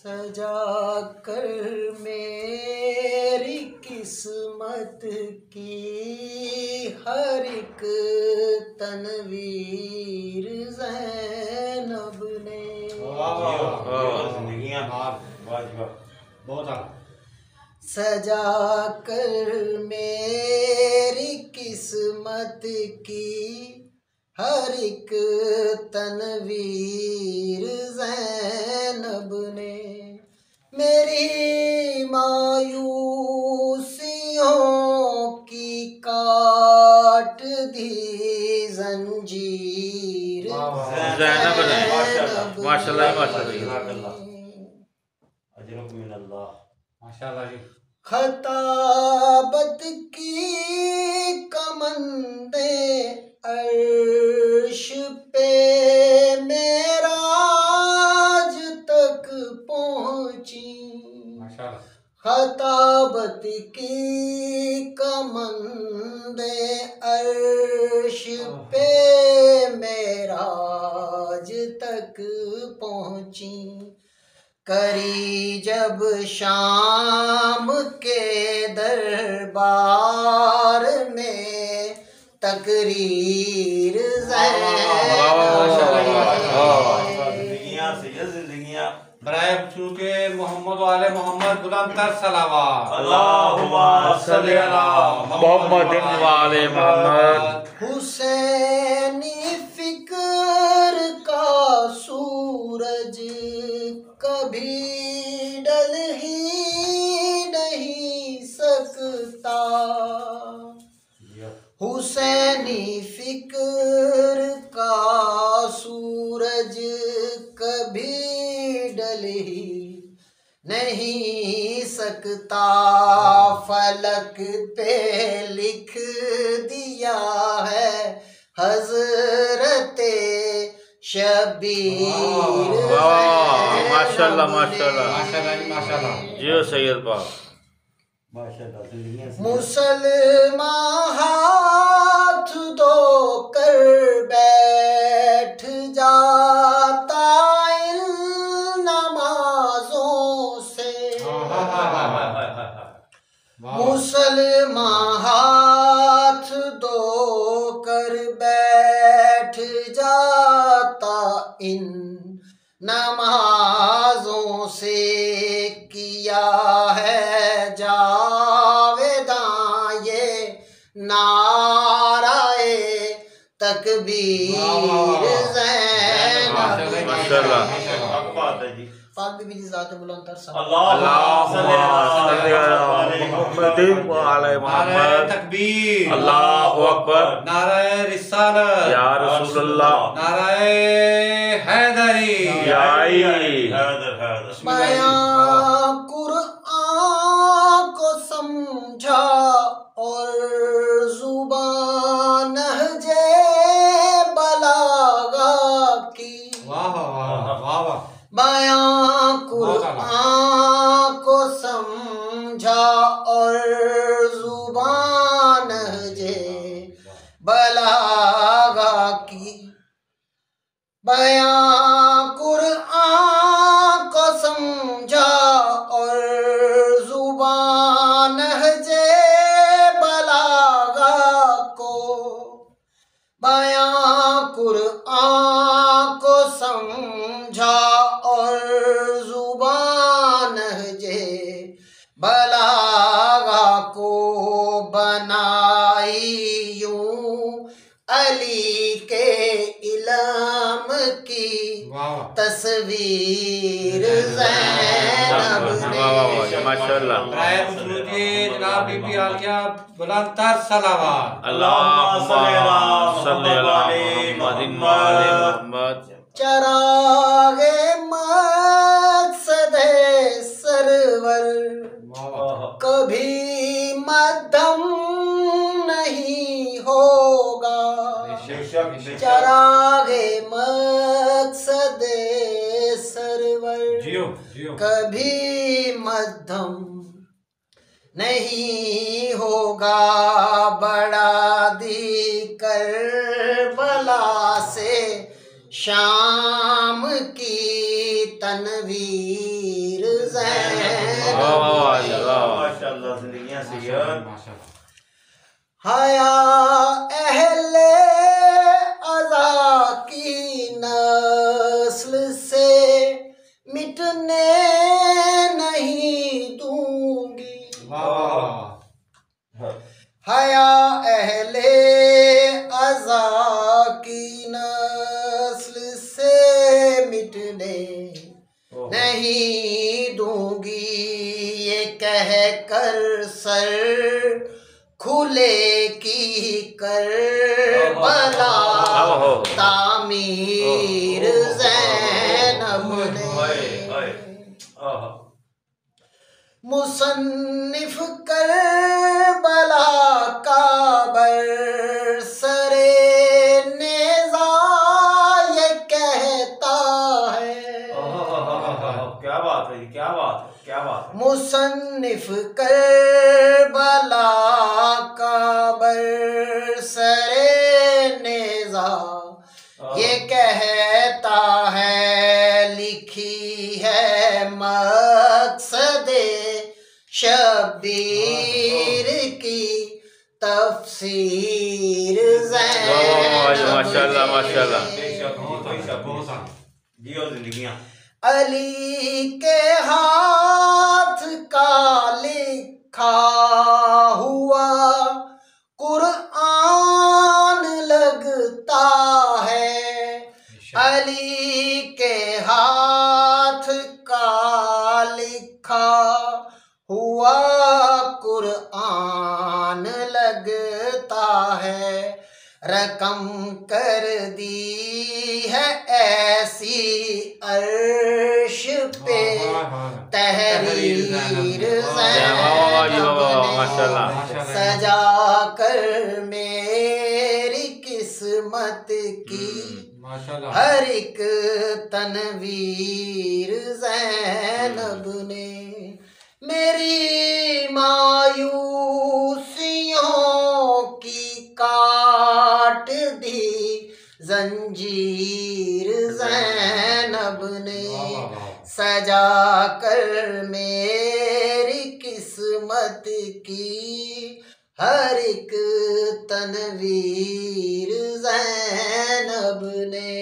सजा कर मेरी किस्मत की हर एक तनवीर ज़ैनब ने। सजा कर मेरी किस्मत की हर एक तनवीर ज़ैनब ने। मेरी मायूसियों की काट दी जंजीर ज़ैनब ने। माशाल्लाह माशाल्लाह। खताबत की कमंदे अर्श पे मेराज तक पहुंची। खताबत की कमंदे अर्श पे मेराज तक पहुंची। करी जब शाम के दरबार में तकरीर बराए चूके मोहम्मद वाले मोहम्मद बुलंद तर सलावत अल्लाहुम्मा सल्ली अला मोहम्मद वाले मोहम्मद। हुसैनी फिक्र का सूरज कभी ढल ही नहीं सकता। हुसैनी फिक्र का सूरज कभी ढल ही नहीं सकता। फलक पे लिख दिया है हज़रते शबीर। माशाल्लाह माशाल्लाह माशाल्लाह जियो सैयद बाप माशाल्लाह। मुसलमान हाथ धो कर बैठ जाता इन नमाजों से। मुसलमान हाथ धो कर बैठ जाता इन नमाजों से। किया है जावेदां ये नाराए तकबीर ज़ैनब। पाक भी ज़ात बुलंद तर तकबीर अल्लाहु अकबर। नाराए रिसालत या रसूलुल्लाह। नाराए हैदरी या बयां कुरआन को समझा और जुबान नहजे बलागा की। बयां कुरआन को समझा और जुबान नहजे बलागा की। बयां कुरआन को समझा और जुबान नहजे बलागा को। बयां कुरआन को समझा और जुबान नहजे बलागा को। बनाई यूं अली के इल्म की तस्वीर ज़ैनब ने। माशाल्लाह। जनाब बीबी आलिया बुलंद तर सलावत अल्लाहुम्मा सल्ली अला मोहम्मद वाले मोहम्मद। चरागे मक़सदे सरवर कभी मध्यम नहीं होगा। चरागे मक़सदे सरवर कभी मध्यम नहीं होगा। बड़ा दी करबला से शाम की तनवीर नसीहत। हया अहले अज़ा की नस्ल से मिटने नहीं दूंगी। हया अहले अज़ा की नस्ल से मिटने नहीं दूंगी। ये कह कर सर खुले की कर बला तामीर ज़ैनब ने। मुसन्निफ कर बला का बरसरे नेज़ा ये कहता है। क्या बात है, क्या बात है, क्या बात है। मुसन्निफ कर बला का बरसरे नेज़ा ये कहता है। लिखी है मक़सदे शब्बीर की तफसीर माशाल्लाह माशाल्लाह। अली के हाथ का लिखा हुआ कुरआन लगता है। अली के हाथ का लिखा हुआ कुरआन लगता है। रकम कर दी है ऐसी अर्श पे तहरीर ज़ैनब ने। सजा कर मेरी किस्मत की हर एक तनवीर ज़ैनब ने। मेरी मायूसियों की काट दी जंजीर ज़ैनब ने। सजा कर मेरी किस्मत की हर एक तनवीर ज़ैनब ने।